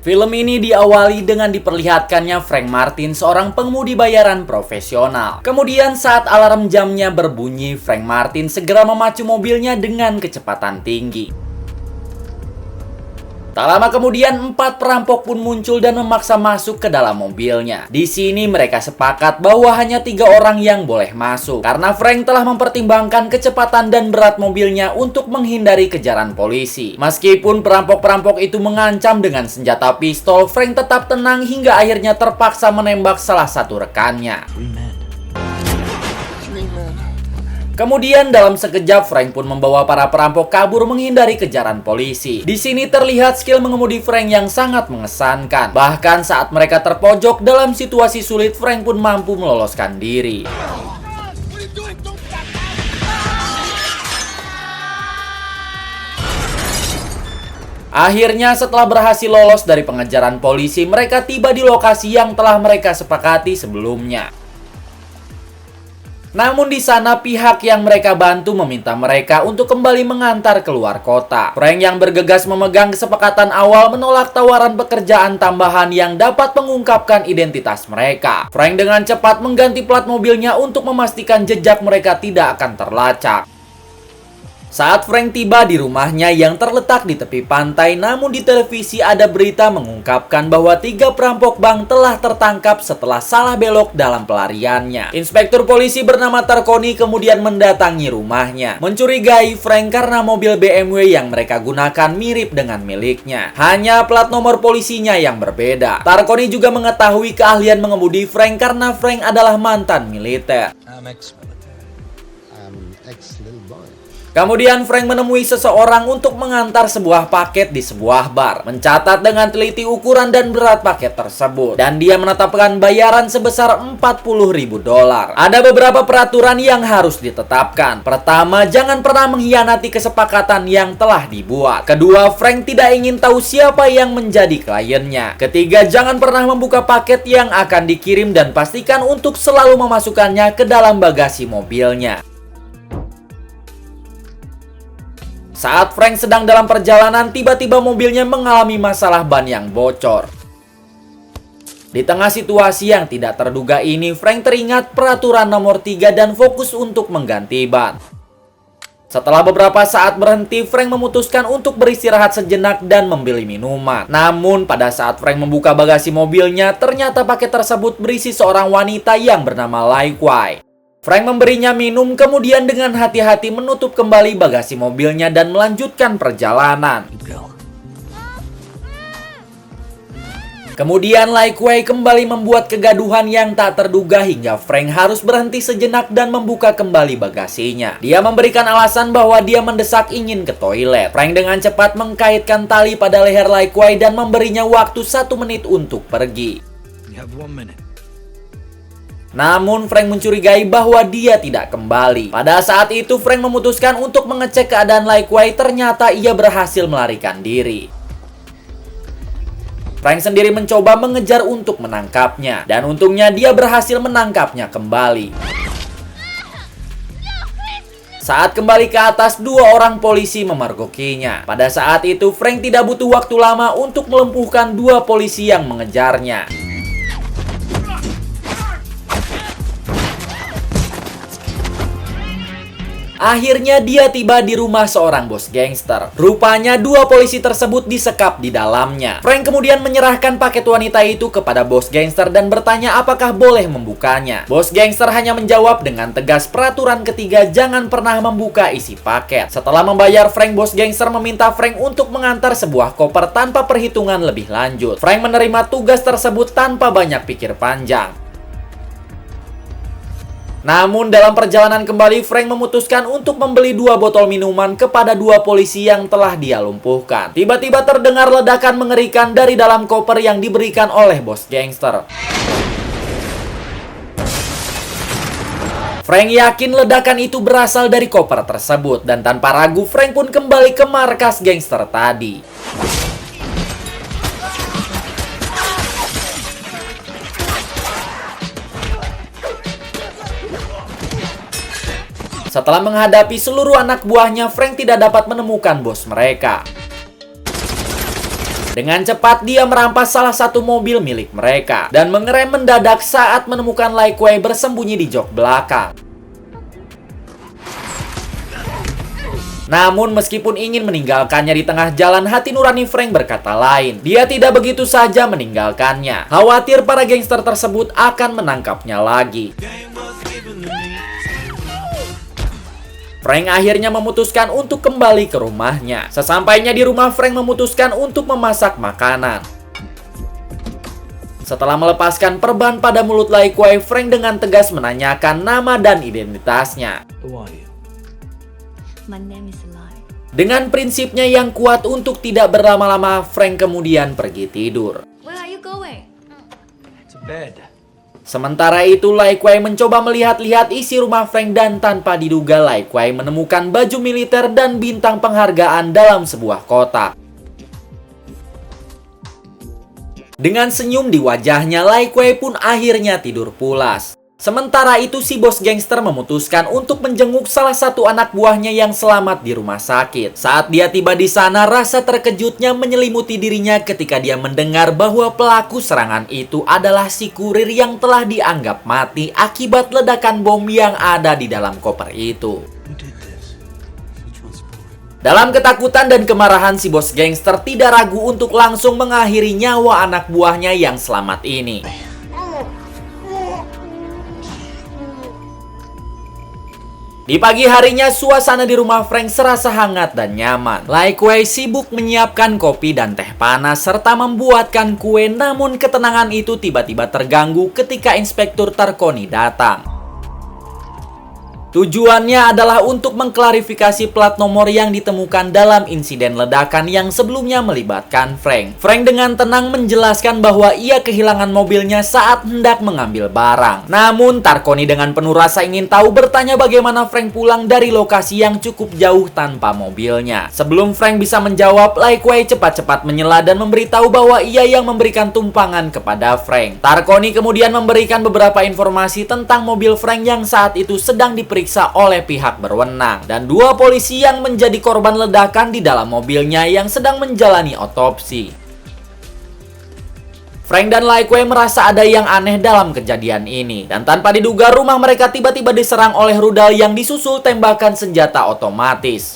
Film ini diawali dengan diperlihatkannya Frank Martin, seorang pengemudi bayaran profesional. Kemudian saat alarm jamnya berbunyi, Frank Martin segera memacu mobilnya dengan kecepatan tinggi. Tak lama kemudian, 4 perampok pun muncul dan memaksa masuk ke dalam mobilnya. Di sini mereka sepakat bahwa hanya 3 orang yang boleh masuk, karena Frank telah mempertimbangkan kecepatan dan berat mobilnya untuk menghindari kejaran polisi. Meskipun perampok-perampok itu mengancam dengan senjata pistol, Frank tetap tenang hingga akhirnya terpaksa menembak salah satu rekannya. Kemudian dalam sekejap Frank pun membawa para perampok kabur menghindari kejaran polisi. Di sini terlihat skill mengemudi Frank yang sangat mengesankan. Bahkan saat mereka terpojok dalam situasi sulit, Frank pun mampu meloloskan diri. Akhirnya setelah berhasil lolos dari pengejaran polisi, mereka tiba di lokasi yang telah mereka sepakati sebelumnya. Namun di sana pihak yang mereka bantu meminta mereka untuk kembali mengantar keluar kota. Frank yang bergegas memegang kesepakatan awal menolak tawaran pekerjaan tambahan yang dapat mengungkapkan identitas mereka. Frank dengan cepat mengganti plat mobilnya untuk memastikan jejak mereka tidak akan terlacak. Saat Frank tiba di rumahnya yang terletak di tepi pantai, namun di televisi ada berita mengungkapkan bahwa 3 perampok bank telah tertangkap setelah salah belok dalam pelariannya. Inspektur polisi bernama Tarconi kemudian mendatangi rumahnya, mencurigai Frank karena mobil BMW yang mereka gunakan mirip dengan miliknya. Hanya plat nomor polisinya yang berbeda. Tarconi juga mengetahui keahlian mengemudi Frank karena Frank adalah mantan militer. Kemudian Frank menemui seseorang untuk mengantar sebuah paket di sebuah bar, mencatat dengan teliti ukuran dan berat paket tersebut, dan dia menetapkan bayaran sebesar $40.000. Ada beberapa peraturan yang harus ditetapkan. Pertama, jangan pernah mengkhianati kesepakatan yang telah dibuat. Kedua, Frank tidak ingin tahu siapa yang menjadi kliennya. Ketiga, jangan pernah membuka paket yang akan dikirim dan pastikan untuk selalu memasukkannya ke dalam bagasi mobilnya. Saat Frank sedang dalam perjalanan, tiba-tiba mobilnya mengalami masalah ban yang bocor. Di tengah situasi yang tidak terduga ini, Frank teringat peraturan nomor 3 dan fokus untuk mengganti ban. Setelah beberapa saat berhenti, Frank memutuskan untuk beristirahat sejenak dan membeli minuman. Namun, pada saat Frank membuka bagasi mobilnya, ternyata paket tersebut berisi seorang wanita yang bernama Lai Kwai. Frank memberinya minum, kemudian dengan hati-hati menutup kembali bagasi mobilnya dan melanjutkan perjalanan. Kemudian Lai Kwai kembali membuat kegaduhan yang tak terduga hingga Frank harus berhenti sejenak dan membuka kembali bagasinya. Dia memberikan alasan bahwa dia mendesak ingin ke toilet. Frank dengan cepat mengkaitkan tali pada leher Lai Kwai dan memberinya waktu 1 menit untuk pergi. Namun Frank mencurigai bahwa dia tidak kembali. Pada saat itu Frank memutuskan untuk mengecek keadaan Lai Kwai. Ternyata ia berhasil melarikan diri. Frank sendiri mencoba mengejar untuk menangkapnya, dan untungnya dia berhasil menangkapnya kembali. Saat kembali ke atas, 2 orang polisi memergokinya. Pada saat itu Frank tidak butuh waktu lama untuk melumpuhkan 2 polisi yang mengejarnya. Akhirnya dia tiba di rumah seorang bos gangster. Rupanya 2 polisi tersebut disekap di dalamnya. Frank kemudian menyerahkan paket wanita itu kepada bos gangster dan bertanya apakah boleh membukanya. Bos gangster hanya menjawab dengan tegas peraturan ketiga, jangan pernah membuka isi paket. Setelah membayar Frank, bos gangster meminta Frank untuk mengantar sebuah koper tanpa perhitungan lebih lanjut. Frank menerima tugas tersebut tanpa banyak pikir panjang. Namun dalam perjalanan kembali, Frank memutuskan untuk membeli 2 botol minuman kepada 2 polisi yang telah dia lumpuhkan. Tiba-tiba terdengar ledakan mengerikan dari dalam koper yang diberikan oleh bos gangster. Frank yakin ledakan itu berasal dari koper tersebut, dan tanpa ragu Frank pun kembali ke markas gangster tadi. Setelah menghadapi seluruh anak buahnya, Frank tidak dapat menemukan bos mereka. Dengan cepat dia merampas salah satu mobil milik mereka dan mengerem mendadak saat menemukan Lai Kuei bersembunyi di jok belakang. Namun meskipun ingin meninggalkannya di tengah jalan, hati nurani Frank berkata lain. Dia tidak begitu saja meninggalkannya. Khawatir para gangster tersebut akan menangkapnya lagi. Frank akhirnya memutuskan untuk kembali ke rumahnya. Sesampainya di rumah, Frank memutuskan untuk memasak makanan. Setelah melepaskan perban pada mulut Lai Kuei, Frank dengan tegas menanyakan nama dan identitasnya. My name is Lai. Dengan prinsipnya yang kuat untuk tidak berlama-lama, Frank kemudian pergi tidur. Where are you going? To bed. Sementara itu, Lai Kuei mencoba melihat-lihat isi rumah Frank dan tanpa diduga Lai Kuei menemukan baju militer dan bintang penghargaan dalam sebuah kotak. Dengan senyum di wajahnya, Lai Kuei pun akhirnya tidur pulas. Sementara itu, si bos gangster memutuskan untuk menjenguk salah satu anak buahnya yang selamat di rumah sakit. Saat dia tiba di sana, rasa terkejutnya menyelimuti dirinya ketika dia mendengar bahwa pelaku serangan itu adalah si kurir yang telah dianggap mati akibat ledakan bom yang ada di dalam koper itu. Dalam ketakutan dan kemarahan, si bos gangster tidak ragu untuk langsung mengakhiri nyawa anak buahnya yang selamat ini. Di pagi harinya, suasana di rumah Frank serasa hangat dan nyaman. Lai Kuei sibuk menyiapkan kopi dan teh panas serta membuatkan kue, namun ketenangan itu tiba-tiba terganggu ketika Inspektur Tarkoni datang. Tujuannya adalah untuk mengklarifikasi plat nomor yang ditemukan dalam insiden ledakan yang sebelumnya melibatkan Frank. Frank dengan tenang menjelaskan bahwa ia kehilangan mobilnya saat hendak mengambil barang. Namun Tarkoni dengan penuh rasa ingin tahu bertanya bagaimana Frank pulang dari lokasi yang cukup jauh tanpa mobilnya. Sebelum Frank bisa menjawab, Lai Kuei cepat-cepat menyela dan memberitahu bahwa ia yang memberikan tumpangan kepada Frank. Tarkoni kemudian memberikan beberapa informasi tentang mobil Frank yang saat itu sedang diperiksa oleh pihak berwenang dan dua polisi yang menjadi korban ledakan di dalam mobilnya yang sedang menjalani otopsi. Frank dan Lai Kuei merasa ada yang aneh dalam kejadian ini dan tanpa diduga rumah mereka tiba-tiba diserang oleh rudal yang disusul tembakan senjata otomatis.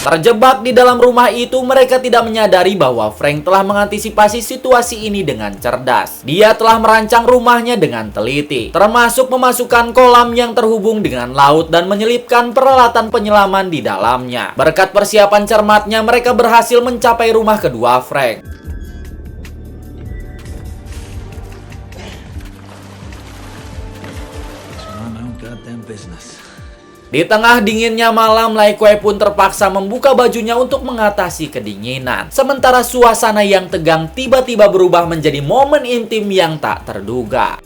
Terjebak di dalam rumah itu, mereka tidak menyadari bahwa Frank telah mengantisipasi situasi ini dengan cerdas. Dia telah merancang rumahnya dengan teliti, termasuk memasukkan kolam yang terhubung dengan laut dan menyelipkan peralatan penyelaman di dalamnya. Berkat persiapan cermatnya, mereka berhasil mencapai rumah kedua Frank. Di tengah dinginnya malam, Lai Kuei pun terpaksa membuka bajunya untuk mengatasi kedinginan. Sementara suasana yang tegang tiba-tiba berubah menjadi momen intim yang tak terduga.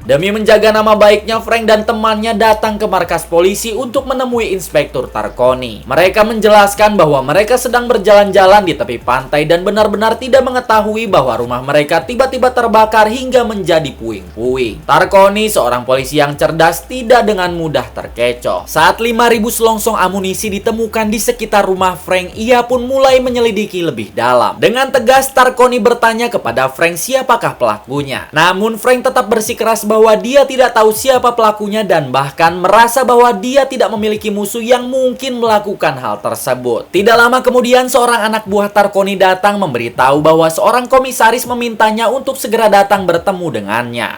Demi menjaga nama baiknya, Frank dan temannya datang ke markas polisi untuk menemui Inspektur Tarkoni. Mereka menjelaskan bahwa mereka sedang berjalan-jalan di tepi pantai dan benar-benar tidak mengetahui bahwa rumah mereka tiba-tiba terbakar hingga menjadi puing-puing. Tarkoni, seorang polisi yang cerdas, tidak dengan mudah terkecoh. Saat 5.000 selongsong amunisi ditemukan di sekitar rumah Frank, ia pun mulai menyelidiki lebih dalam. Dengan tegas, Tarkoni bertanya kepada Frank siapakah pelakunya. Namun Frank tetap bersikeras bahwa dia tidak tahu siapa pelakunya dan bahkan merasa bahwa dia tidak memiliki musuh yang mungkin melakukan hal tersebut. Tidak lama kemudian, seorang anak buah Tarkoni datang memberitahu bahwa seorang komisaris memintanya untuk segera datang bertemu dengannya.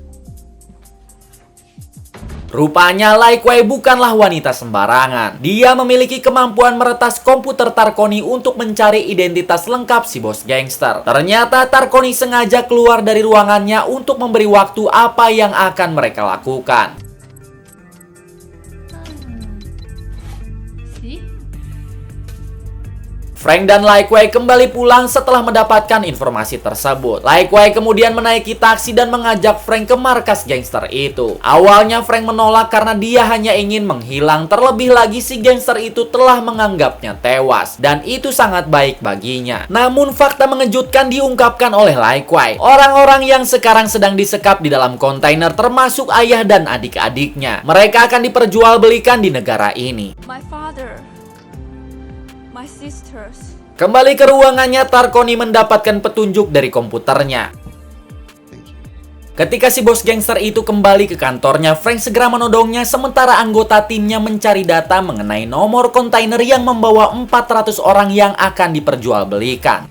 Rupanya Lai Kuei bukanlah wanita sembarangan. Dia memiliki kemampuan meretas komputer Tarkoni untuk mencari identitas lengkap si bos gangster. Ternyata Tarkoni sengaja keluar dari ruangannya untuk memberi waktu apa yang akan mereka lakukan. Frank dan Lai Kuai kembali pulang setelah mendapatkan informasi tersebut. Lai Kuai kemudian menaiki taksi dan mengajak Frank ke markas gangster itu. Awalnya Frank menolak karena dia hanya ingin menghilang, terlebih lagi si gangster itu telah menganggapnya tewas dan itu sangat baik baginya. Namun fakta mengejutkan diungkapkan oleh Lai Kuai. Orang-orang yang sekarang sedang disekap di dalam kontainer termasuk ayah dan adik-adiknya. Mereka akan diperjualbelikan di negara ini. My father, my sisters. Kembali ke ruangannya, Tarkoni mendapatkan petunjuk dari komputernya. Ketika si bos gangster itu kembali ke kantornya, Frank segera menodongnya sementara anggota timnya mencari data mengenai nomor kontainer yang membawa 400 orang yang akan diperjualbelikan.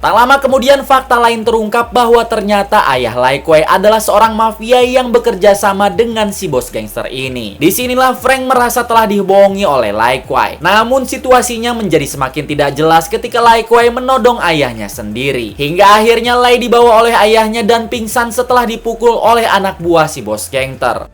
Tak lama kemudian fakta lain terungkap bahwa ternyata ayah Lai Kuai adalah seorang mafia yang bekerja sama dengan si bos gangster ini. Disinilah Frank merasa telah dibohongi oleh Lai Kuai. Namun situasinya menjadi semakin tidak jelas ketika Lai Kuai menodong ayahnya sendiri. Hingga akhirnya Lai dibawa oleh ayahnya dan pingsan setelah dipukul oleh anak buah si bos gangster.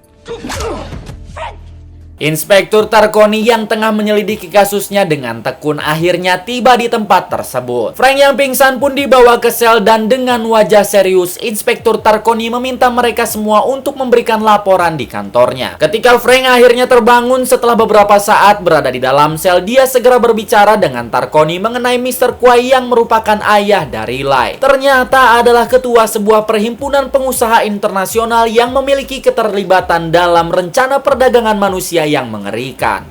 Inspektur Tarkoni yang tengah menyelidiki kasusnya dengan tekun akhirnya tiba di tempat tersebut. Frank yang pingsan pun dibawa ke sel dan dengan wajah serius, Inspektur Tarkoni meminta mereka semua untuk memberikan laporan di kantornya. Ketika Frank akhirnya terbangun setelah beberapa saat berada di dalam sel, dia segera berbicara dengan Tarkoni mengenai Mr. Kuai yang merupakan ayah dari Lai. Ternyata adalah ketua sebuah perhimpunan pengusaha internasional yang memiliki keterlibatan dalam rencana perdagangan manusia yang mengerikan.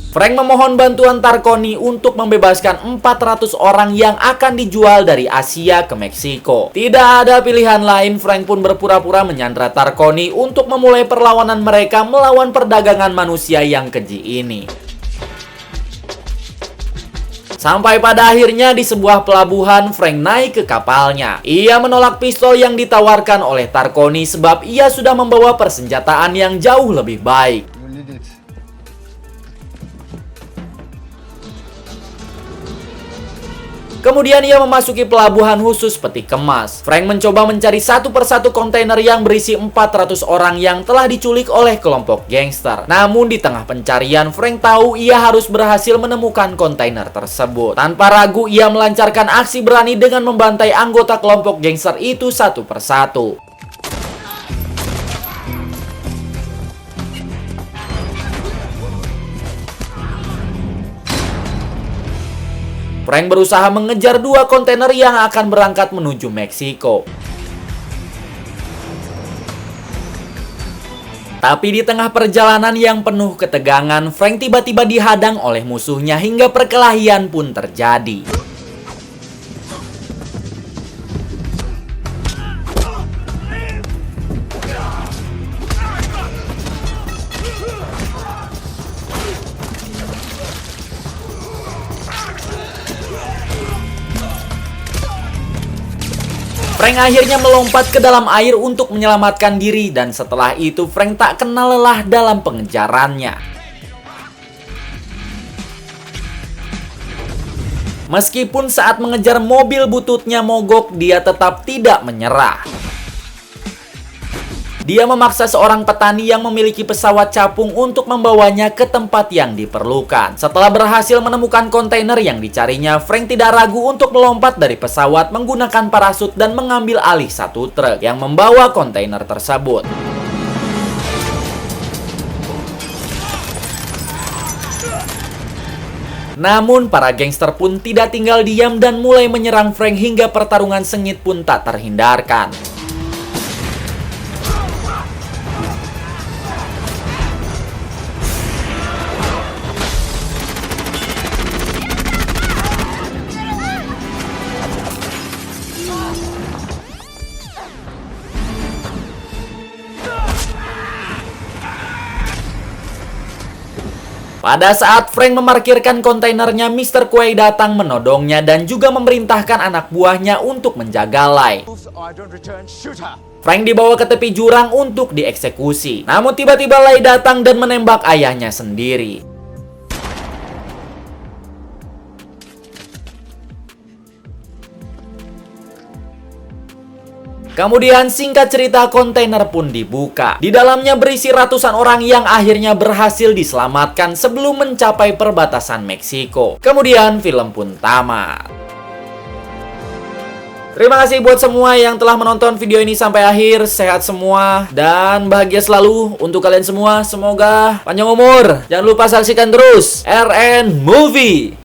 Frank memohon bantuan Tarkoni untuk membebaskan 400 orang yang akan dijual dari Asia ke Meksiko. Tidak ada pilihan lain, Frank pun berpura-pura menyandra Tarkoni untuk memulai perlawanan mereka melawan perdagangan manusia yang keji ini. Sampai pada akhirnya di sebuah pelabuhan, Frank naik ke kapalnya. Ia menolak pistol yang ditawarkan oleh Tarkoni sebab ia sudah membawa persenjataan yang jauh lebih baik. Kemudian ia memasuki pelabuhan khusus peti kemas. Frank mencoba mencari satu persatu kontainer yang berisi 400 orang yang telah diculik oleh kelompok gangster. Namun di tengah pencarian, Frank tahu ia harus berhasil menemukan kontainer tersebut. Tanpa ragu, ia melancarkan aksi berani dengan membantai anggota kelompok gangster itu satu persatu. Frank berusaha mengejar dua kontainer yang akan berangkat menuju Meksiko. Tapi di tengah perjalanan yang penuh ketegangan, Frank tiba-tiba dihadang oleh musuhnya hingga perkelahian pun terjadi. Frank akhirnya melompat ke dalam air untuk menyelamatkan diri dan setelah itu Frank tak kenal lelah dalam pengejarannya. Meskipun saat mengejar mobil bututnya mogok, dia tetap tidak menyerah. Dia memaksa seorang petani yang memiliki pesawat capung untuk membawanya ke tempat yang diperlukan. Setelah berhasil menemukan kontainer yang dicarinya, Frank tidak ragu untuk melompat dari pesawat menggunakan parasut dan mengambil alih satu truk yang membawa kontainer tersebut. Namun para gangster pun tidak tinggal diam dan mulai menyerang Frank hingga pertarungan sengit pun tak terhindarkan. Pada saat Frank memarkirkan kontainernya, Mr. Kuai datang menodongnya dan juga memerintahkan anak buahnya untuk menjaga Lai. Frank dibawa ke tepi jurang untuk dieksekusi. Namun tiba-tiba Lai datang dan menembak ayahnya sendiri. Kemudian singkat cerita kontainer pun dibuka. Di dalamnya berisi ratusan orang yang akhirnya berhasil diselamatkan sebelum mencapai perbatasan Meksiko. Kemudian film pun tamat. Terima kasih buat semua yang telah menonton video ini sampai akhir. Sehat semua dan bahagia selalu untuk kalian semua. Semoga panjang umur. Jangan lupa saksikan terus RN Movie.